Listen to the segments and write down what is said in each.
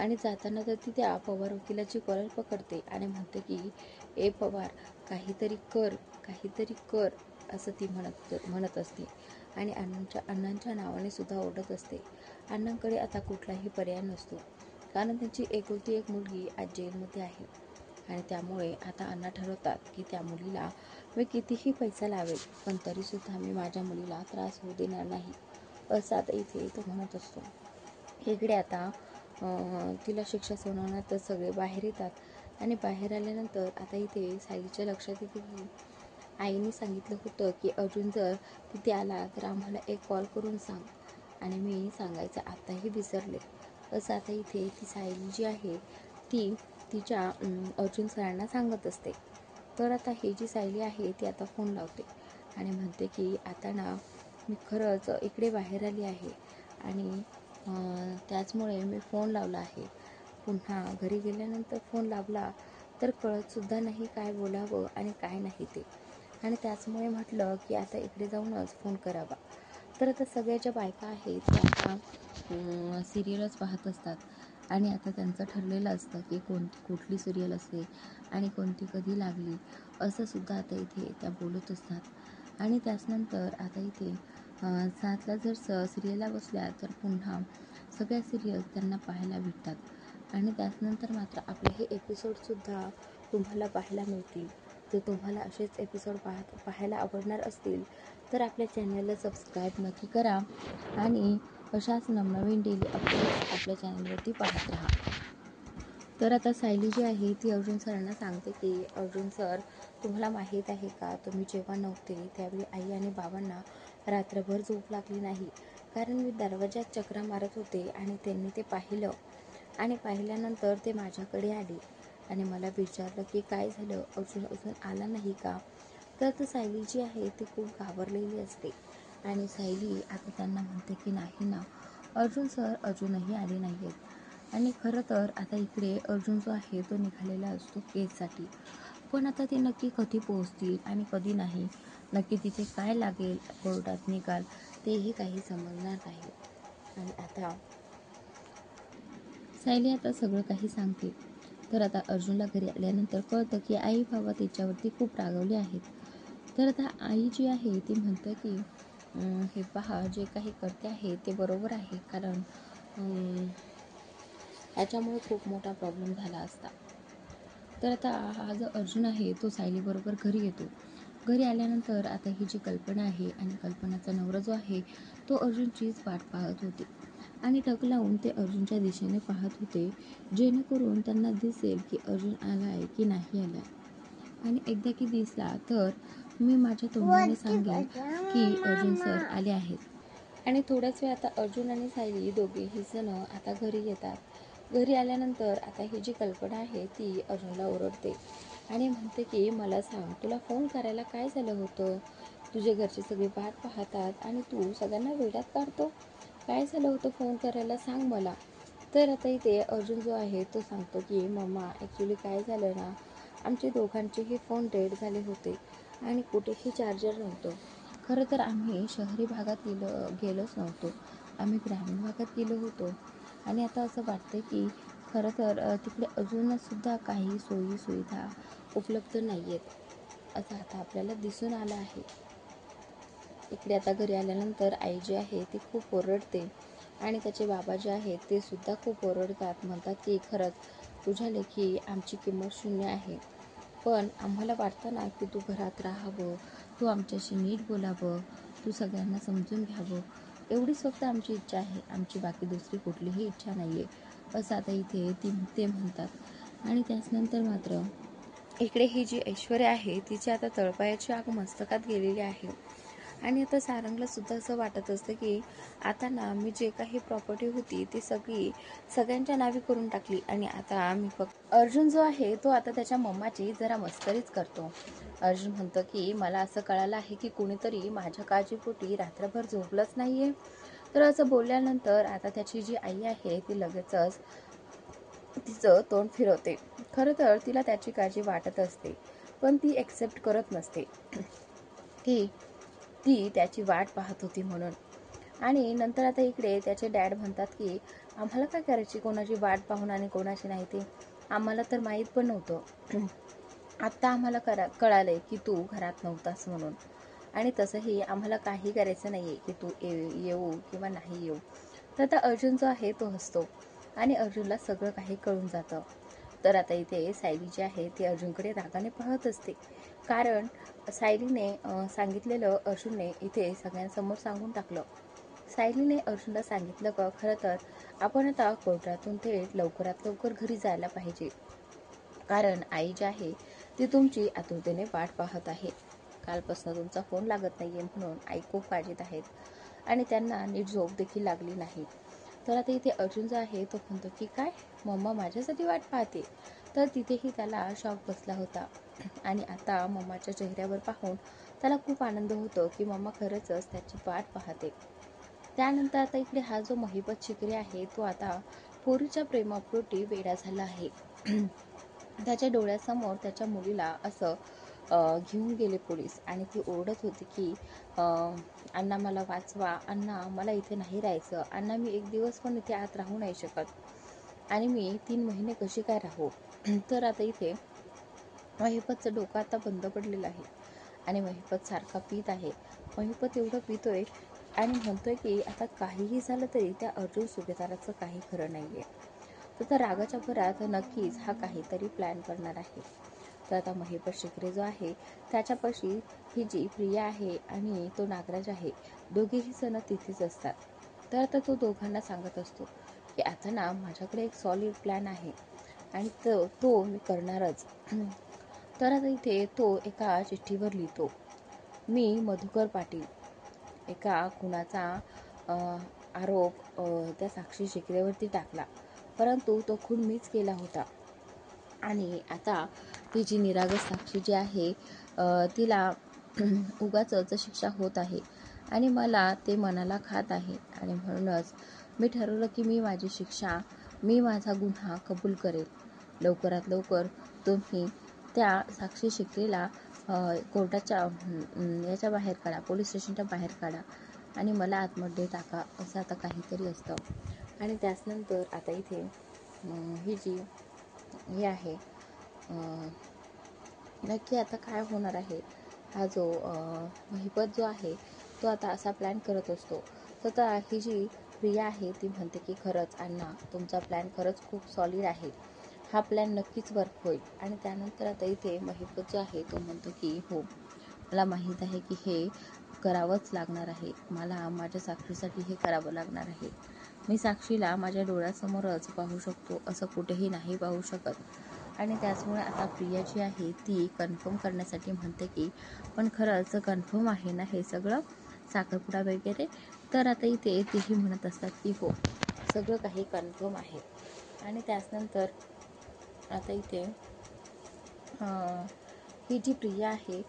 आणि जाताना तर ती त्या पवार वकिलाची कॉलर पकडते आणि म्हणते की ए पवार, काहीतरी कर असं ती म्हणत असते आणि अण्णांच्या नावाने सुद्धा ओरडत असते. अण्णांकडे आता कुठलाही पर्याय नसतो, कारण त्यांची एकुलती एक मुलगी आज जेलमध्ये आहे आणि त्यामुळे आता अण्णा ठरवतात की त्या मुलीला मी कितीही पैसा लावेल पण तरीसुद्धा मी माझ्या मुलीला त्रास होऊ देणार नाही, असं आता इथे तो म्हणत असतो. इकडे आता तिला शिक्षा सुनावण्यात तर सगळे बाहेर येतात आणि बाहेर आल्यानंतर आता इथे सायलीच्या लक्षात येते की आईने सांगितलं होतं की अर्जुन जर तिथे आला तर आम्हाला एक कॉल करून सांग आणि मी सांगायचं आत्ताही विसरले, असं आता इथे ती सायली जी आहे ती तिच्या अर्जुन सरांना सांगत असते. तर आता ही जी सायली आहे ती आता फोन लावते आणि म्हणते की आता ना मी खरंच इकडे बाहेर आली आहे आणि त्याचमुळे मी फोन लावला आहे. पुन्हा घरी गेल्यानंतर फोन लावला तर कळतसुद्धा नाही काय बोलावं आणि काय नाही ते, आणि त्याचमुळे म्हटलं की आता इकडे जाऊनच फोन करावा. तर आता सगळ्या ज्या बायका आहेत त्या आता सिरियलच पाहत असतात आणि आता त्यांचं ठरलेलं असतं की कुठली सिरियल असते आणि कोणती कधी लागली असं सुद्धा आता इथे त्या बोलत असतात. आणि त्याचनंतर आता इथे 7ला जर सिरियलला बसल्या तर पुन्हा सगळ्या सिरियल त्यांना पाहायला भेटतात आणि त्याचनंतर मात्र आपले हे एपिसोडसुद्धा तुम्हाला पाहायला मिळतील. जर तुम्हाला असेच एपिसोड पाहायला आवडणार असतील तर आपल्या चॅनलला सबस्क्राईब नक्की करा आणि अशाच नवनवीन डेली अपडेट्स आपल्या चॅनलवरती पाहत राहा. तर आता सायली जी आहे ती अर्जुन सरांना सांगते की अर्जुन सर, तुम्हाला माहीत आहे का, तुम्ही जेव्हा नव्हते त्यावेळी आई आणि बाबांना रात्रभर झोप लागली नाही, कारण मी दरवाजात चक्रा मारत होते आणि त्यांनी ते पाहिलं आणि पाहिल्यानंतर ते माझ्याकडे आले आणि मला विचारलं की काय झालं, अजून आला नाही का. तर सायली जी आहे ती खूप घाबरलेली असते आणि सायली आता त्यांना म्हणते की नाही ना अर्जुन सर अजूनही आले नाही आहेत. आणि खरं तर आता इकडे अर्जुन जो आहे तो निघालेला असतो केससाठी, पण आता ते नक्की कधी पोहोचतील आणि कधी नाही, नक्की तिथे काय लागेल कोर्टात निकाल तेही काही समजणार नाही. आणि आता सायली आता सगळं काही सांगते. तर आता अर्जुनला घरी आल्यानंतर कळतं की आई बाबा तिच्यावरती खूप रागवले आहेत. तर आता आई जी आहे ती म्हणते की हे पहा, जे काही करते आहे ते बरोबर आहे, कारण याच्यामुळे खूप मोठा प्रॉब्लेम झाला असता. तर आता हा जो अर्जुन आहे तो सायलीबरोबर घरी येतो. घरी आल्यानंतर आता ही जी कल्पना आहे आणि कल्पनाचा नवरा जो आहे तो अर्जुनचीच वाट पाहत होते आणि टक लावून ते अर्जुनच्या दिशेने पाहत होते, जेणेकरून त्यांना दिसेल की अर्जुन आला आहे की नाही आला आहे. आणि एकदा की दिसला तर मी माझ्या तोंडाने सांगेन की अर्जुन सर आले आहेत. आणि थोड्याच वेळ आता अर्जुन आणि सायली दोघेही जण आता घरी येतात. घरी आल्यानंतर आता ही जी कल्पना आहे ती अर्जुनला ओरडते आणि म्हणते की मला सांग, तुला फोन करायला काय झालं होतं, तुझे घरचे सगळे वाट पाहतात आणि तू सगळ्यांना वेड्यात काढतो, काय झालं होतं फोन करायला सांग मला. तर आता इथे अर्जुन जो आहे तो सांगतो की मम्मा, ॲक्च्युली काय झालं ना, आमचे दोघांचेही फोन डेड झाले होते आणि कुठेही चार्जर नव्हतं. खरं तर आम्ही शहरी भागात गेलोच नव्हतो, आम्ही ग्रामीण भागात गेलो होतो आणि आता असं वाटतं की खरं तर तिकडे अजूनसुद्धा काही सोयीसुविधा उपलब्ध नाही आहेत, असं आता आपल्याला दिसून आलं आहे. इकडे आता घरी आल्यानंतर आई जी आहे ती खूप ओरडते आणि त्याचे बाबा जे आहेत ते सुद्धा खूप ओरडतात, म्हणतात की खरंच तुझ्या लेखी आमची किंमत शून्य आहे, पण आम्हाला वाटतं ना की तू घरात राहावं, तू आमच्याशी नीट बोलावं, तू सगळ्यांना समजून घ्यावं, एवढीच फक्त आमची इच्छा आहे, आमची बाकी दुसरी कुठलीही इच्छा नाही आहे, असं आता इथे ते म्हणतात. आणि त्याचनंतर मात्र इकडे ही जी ऐश्वर्या आहे तिची आता तळपायाची आग मस्तकात गेलेली आहे आणि आता सारंगला सुद्धा असं वाटत असतं की आता ना मी जे काही प्रॉपर्टी होती ती सगळ्यांच्या नावे करून टाकली आणि आता मी फक्त अर्जुन जो आहे तो आता त्याच्या मम्माची जरा मस्करीच करतो. अर्जुन म्हणतो की मला असं कळालं आहे की कुणीतरी माझ्या काळजीपोटी रात्रभर झोपलंच नाही आहे. तर असं बोलल्यानंतर आता त्याची जी आई आहे ती लगेचच तिचं तोंड फिरवते. खरं तर तिला त्याची काळजी वाटत असते, पण ती ॲक्सेप्ट करत नसते की ती त्याची वाट पाहत होती म्हणून. आणि नंतर आता इकडे त्याचे डॅड म्हणतात की आम्हाला काय करायची कोणाची वाट पाहून आणि कोणाची नाही ते आम्हाला तर माहीत पण नव्हतं. आत्ता आम्हाला कळालंय की तू घरात नव्हतास म्हणून. आणि तसंही आम्हाला काही करायचं नाही आहे की तू येऊ किंवा नाही येऊ. तर आता अर्जुन जो आहे तो हसतो आणि अर्जुनला सगळं काही कळून जातं. तर आता इथे सायली जी आहे ती अर्जुनकडे रागाने पाहत असते, कारण सायलीने सांगितलेलं अर्जुनने इथे सगळ्यांसमोर सांगून टाकलं. सायलीने अर्जुनला सांगितलं का खरं तर आपण आता कोर्टातून थेट लवकरात लवकर घरी जायला पाहिजे, कारण आई जी आहे ती तुमची आतुरतेने वाट पाहत आहे. कालपासून तुमचा फोन लागत नाहीये म्हणून आई खूप काळजीत आहेत आणि त्यांना नीट झोप देखील लागली नाही. तर आता इथे अर्जुन जो आहे तो म्हणतो की काय मम्मा माझ्यासाठी वाट पाहते. तर तिथेही त्याला शॉक बसला होता आणि आता मम्माच्या चेहऱ्यावर पाहून त्याला खूप आनंद होतो की मम्मा खरंच त्याची वाट पाहते. त्यानंतर आता इकडे हा जो महिपत शिकरे आहे तो आता पोरीच्या प्रेमापोटी वेडा झाला आहे. त्याच्या डोळ्यासमोर त्याच्या मुलीला असं घेऊन गेले पोलीस आणि ती ओरडत होती की अण्णा मला वाचवा, अण्णा मला इथे नाही राहायचं, अण्णा मी एक दिवस पण इथे आत राहू नाही शकत आणि मी 3 महिने कशी काय राहू. तर आता इथे महिपतचं डोकं आता बंद पडलेलं आहे आणि महिपत सारखा पीत आहे. महिपत एवढं पितोय आणि म्हणतोय की आता काहीही झालं तरी त्या अर्जुन सुभेदाराचं काही खरं नाहीये. तर रागाच्या भरात नक्कीच हा काहीतरी प्लॅन करणार आहे. तर आता महिपत शिकरे जो आहे त्याच्यापाशी ही जी प्रिया आहे आणि तो नागराज आहे दोघेही जण तिथेच असतात. तर आता तो दोघांना सांगत असतो की आता ना माझ्याकडे एक सॉलिड प्लॅन आहे आणि तो मी करणारच. तर आता इथे तो एका चिठ्ठीवर लिहितो, मी मधुकर पाटील एका खुनाचा आरोप त्या साक्षी शिकरेवरती टाकला, परंतु तो खून मीच केला होता आणि आता ती जी निरागस साक्षी जी आहे तिला उगाचच शिक्षा होत आहे आणि मला ते मनाला खात आहे आणि म्हणूनच मी ठरवलं की मी माझा गुन्हा कबूल करेल. लवकरात लवकर तुम्ही त्या साक्षी शिकरेला कोर्टाच्या याच्या बाहेर काढा, पोलीस स्टेशनच्या बाहेर काढा आणि मला आतमध्ये टाका, असं आता काहीतरी असतं. आणि त्याचनंतर आता इथे ही जी हे आहे नक्की आता काय होणार आहे. हा जो महिपत जो आहे तो आता असा प्लॅन करत असतो. तर ही जी प्रिया आहे ती म्हणते की खरंच अण्णा तुमचा प्लॅन खरंच खूप सॉलिड आहे, हा प्लॅन नक्कीच वर्क होईल. आणि त्यानंतर आता इथे महिपत जो आहे तो म्हणतो की हो मला माहीत आहे की हे करावंच लागणार आहे, मला माझ्या साक्षीसाठी हे करावं लागणार आहे. मी साक्षीला माझ्या डोळ्यासमोरच पाहू शकतो, असं कुठेही नाही पाहू शकत. आणि त्याचमुळे आता प्रिया जी आहे ती कन्फर्म करण्यासाठी म्हणते की पण खरंच कन्फर्म आहे ना हे सगळं, साखरपुडा वगैरे. तर आता इथे तेही म्हणत असतात की हो सगळं काही कन्फर्म आहे. आणि त्याचनंतर आता इथे ही जी प्रिया आहे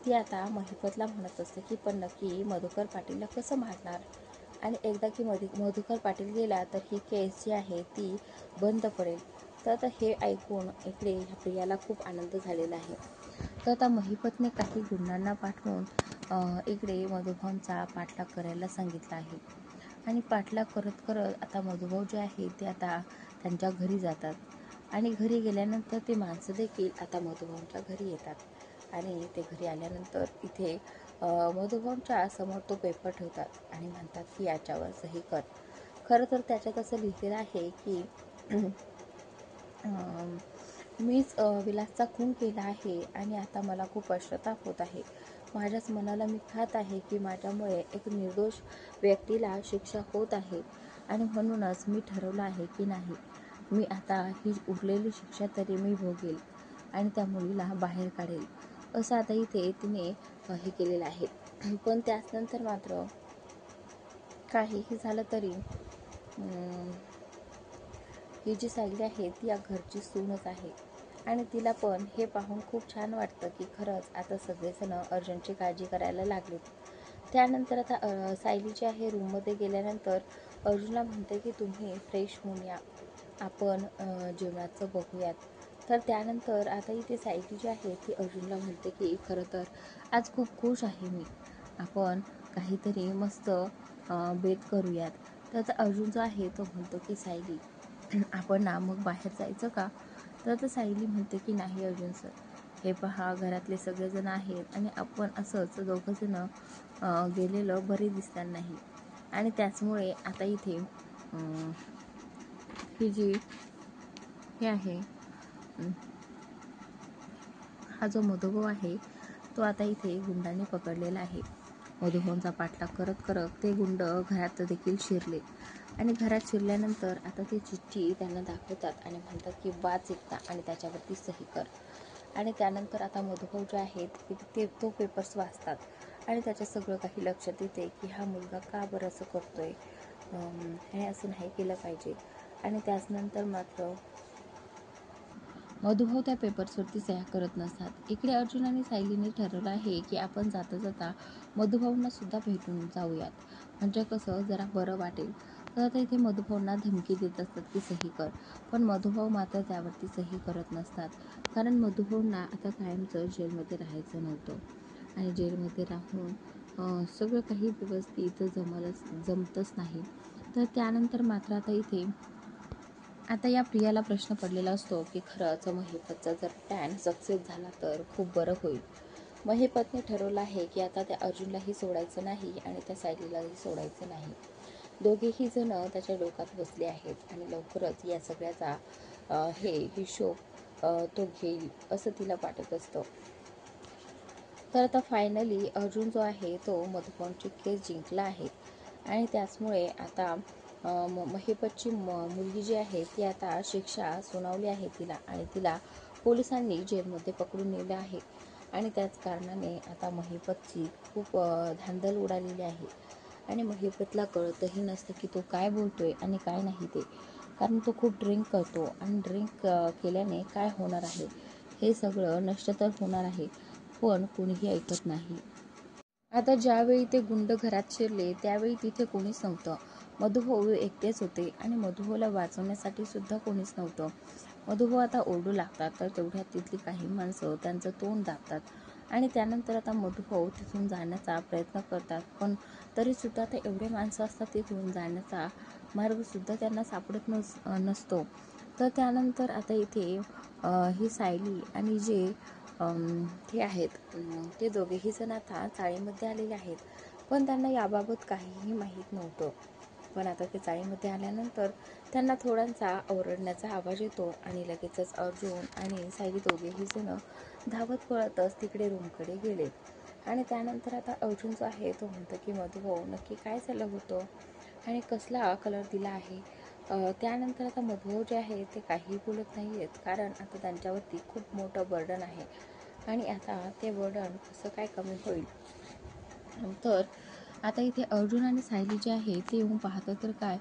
ती आता महिपतला म्हणत असते की पण नक्की मधुकर पाटीलला कसं मारणार, आणि एकदा की मधुकर पाटील गेला तर ही केस जी आहे ती बंद पडेल. तर आता हे ऐकून इकडे ह्या प्रियाला खूप आनंद झालेला आहे. तर आता महिपतने काही गुंडांना पाठवून इकडे मधुभाऊंचा पाठलाग करायला सांगितला आहे आणि पाठलाग करत करत आता मधुभाऊ जे आहे ते आता त्यांच्या घरी जातात आणि घरी गेल्यानंतर ते माणसं देखील आता मधुभाऊंच्या घरी येतात आणि ते घरी आल्यानंतर इथे मधुभाऊंच्या समोर तो पेपर ठेवतात आणि म्हणतात की याच्यावर सही कर. खरं तर त्याच्यात असं लिहिलेलं आहे की मीच विलासचा खून केला आहे आणि आता मला खूप पश्चाताप होत आहे. माझ्याच मनाला मी खात आहे की माझ्यामुळे एक निर्दोष व्यक्तीला शिक्षा होत आहे आणि म्हणूनच मी ठरवलं आहे की नाही, मी आता ही उरलेली शिक्षा तरी मी भोगेल आणि त्या मुलीला बाहेर काढेल, असं आता इथे तिने हे केलेलं आहे. पण त्याचनंतर मात्र काहीही झालं तरी ही जी सायली आहे ती या घरची सूनच आहे आणि तिला पण हे पाहून खूप छान वाटतं की खरंच आता सगळेजण अर्जुनची काळजी करायला लागलेत. त्यानंतर आता सायली जी आहे रूममध्ये गेल्यानंतर अर्जुनला म्हणते की तुम्ही फ्रेश होऊन या, आपण जेवणाचं बघूयात. तर त्यानंतर आता इथे सायली जी आहे ती अर्जुनला म्हणते की खरं तर आज खूप खुश आहे मी, आपण काहीतरी मस्त बेत करूयात. तर आता अर्जुन जो आहे तो म्हणतो की सायली आपण ना मग बाहेर जायचं का? तर आता सायली म्हणते की नाही अर्जुन सर, हे पहा घरातले सगळेजण आहेत आणि आपण असंच दोघंजण गेलेलं बरे दिसणार नाही. आणि त्याचमुळे आता इथे ही जी हे आहे हा जो मधुभाऊ आहे तो आता इथे गुंडाने पकडलेला आहे. मधुभाऊंचा पाठलाग करत करत ते गुंड घरात देखील शिरले आणि घरात शिरल्यानंतर आता ती चिठ्ठी त्यांना दाखवतात आणि म्हणतात की वाच एकदा आणि त्याच्यावरती सही कर. आणि त्यानंतर आता मधुभाऊ जे आहेत ते तो पेपर्स वाचतात आणि त्याच्या सगळं काही लक्षात येते की हा मुलगा का बरं असं करतोय, हे असं नाही केलं पाहिजे. आणि त्याचनंतर मात्र मधुभाऊ त्या पेपर्सवरती सह्या करत नसतात. इकडे अर्जुन आणि सायलीने ठरवलं आहे की आपण जाता जाता मधुभाऊंना सुद्धा भेटून जाऊयात, म्हणजे कसं जरा बरं वाटेल. तर आता इथे मधुभाऊंना धमकी देत असतात की सही कर, पण मधुभाऊ मात्र त्यावरती सही करत नसतात. कारण मधुभाऊंना आता कायमचं जेलमध्ये राहायचं नव्हतं आणि जेलमध्ये राहून सगळं काही व्यवस्थित जमतच नाही. तर त्यानंतर मात्र आता या प्रियाला प्रश्न पडलेला असतो की खरंच महिपतचा जर प्लॅन सक्सेस झाला तर खूप बरं होईल. महिपतने ठरवलं आहे की आता त्या अर्जुनलाही सोडायचं नाही आणि त्या सायलीलाही सोडायचं नाही. दोघेही जण त्याच्या डोक्यात बसले आहेत आणि लवकरच या सगळ्याचा हिशोब तो घेईल असं तिला वाटत असतं. तर आता फायनली अर्जुन जो आहे तो मधुभाऊंची केस जिंकला आहे आणि त्याचमुळे आता महिपतची मुलगी जी आहे ती आता शिक्षा सुनावली आहे तिला आणि तिला पोलिसांनी जेलमध्ये पकडून नेलं आहे. आणि त्याच कारणाने आता महिपतची खूप धांदल उडालेली आहे आणि महिपतला कळतही नसतं की तो काय बोलतोय आणि काय नाही ते, कारण तो खूप ड्रिंक करतो आणि ड्रिंक केल्याने काय होणार आहे, हे सगळं नष्ट तर होणार आहे पण कोणीही ऐकत नाही. आता ज्यावेळी ते गुंड घरात शिरले त्यावेळी तिथे कोणीच नव्हतं. मधुभाऊ एकटेच होते आणि मधुभाऊला वाचवण्यासाठी सुद्धा कोणीच नव्हतं. मधुभाऊ आता ओरडू लागतात तर तेवढ्यात तिथली काही माणसं त्यांचं तोंड दाबतात आणि त्यानंतर आता मधुभाऊ तिथून जाण्याचा प्रयत्न करतात, पण तरीसुद्धा ते एवढे माणसं असतात तिथून जाण्याचा मार्गसुद्धा त्यांना सापडत नसतो. तर त्यानंतर आता इथे ही सायली आणि जे ते आहेत ते दोघेही जण आता चाळीमध्ये आलेले आहेत, पण त्यांना याबाबत काहीही माहीत नव्हतं. पण आता ते चाळीमध्ये आल्यानंतर त्यांना थोड्यांचा ओरडण्याचा आवाज येतो आणि लगेचच अर्जुन आणि सायली दोघेही जण धावत पळतच तिकडे रूमकडे गेले. आणि त्यानंतर आता अर्जुन जो आहे तो म्हणतो की मधुभाऊ नक्की काय झालं होतं आणि कसला कलर दिला आहे. त्यानंतर आता मधुभाऊ जे आहे ते काही बोलत नाही आहेत, कारण आता त्यांच्यावरती खूप मोठं बर्डन आहे आणि आता ते बर्डन कसं काय कमी होईल. तर आता इथे अर्जुन आणि सायली जे आहे ते येऊन पाहतात तर काय,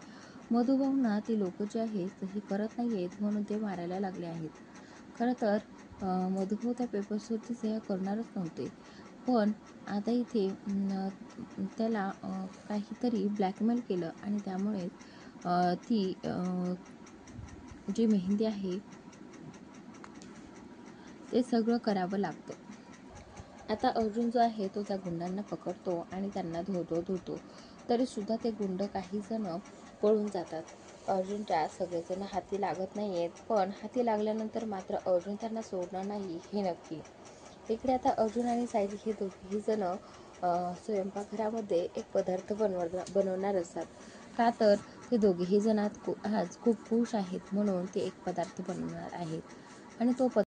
मधुभाऊंना ते लोक जे आहेत सही करत नाही आहेत म्हणून ते मारायला लागले आहेत. खरं तर मधुभाऊ त्या पेपर्सवरती सह्या करणारच नव्हते, पण आता इथे त्याला काहीतरी ब्लॅकमेल केलं आणि त्यामुळे ती जी मेहंदी आहे ते सगळं करावं लागतं. आता अर्जुन जो आहे तो त्या गुंडांना पकडतो आणि त्यांना धरतो, तरीसुद्धा ते गुंड काही जण पळून जातात. अर्जुनच्या सगळेजण हाती लागत नाही आहेत, पण हाती लागल्यानंतर मात्र अर्जुन त्यांना सोडणार नाही हे नक्की. इकडे आता अर्जुन आणि सायली हे दोघेही जण स्वयंपाकघरामध्ये एक पदार्थ बनवणार असतात. का तर ते दोघेही जण आज खूप खुश आहेत म्हणून ते एक पदार्थ बनवणार आहेत आणि तो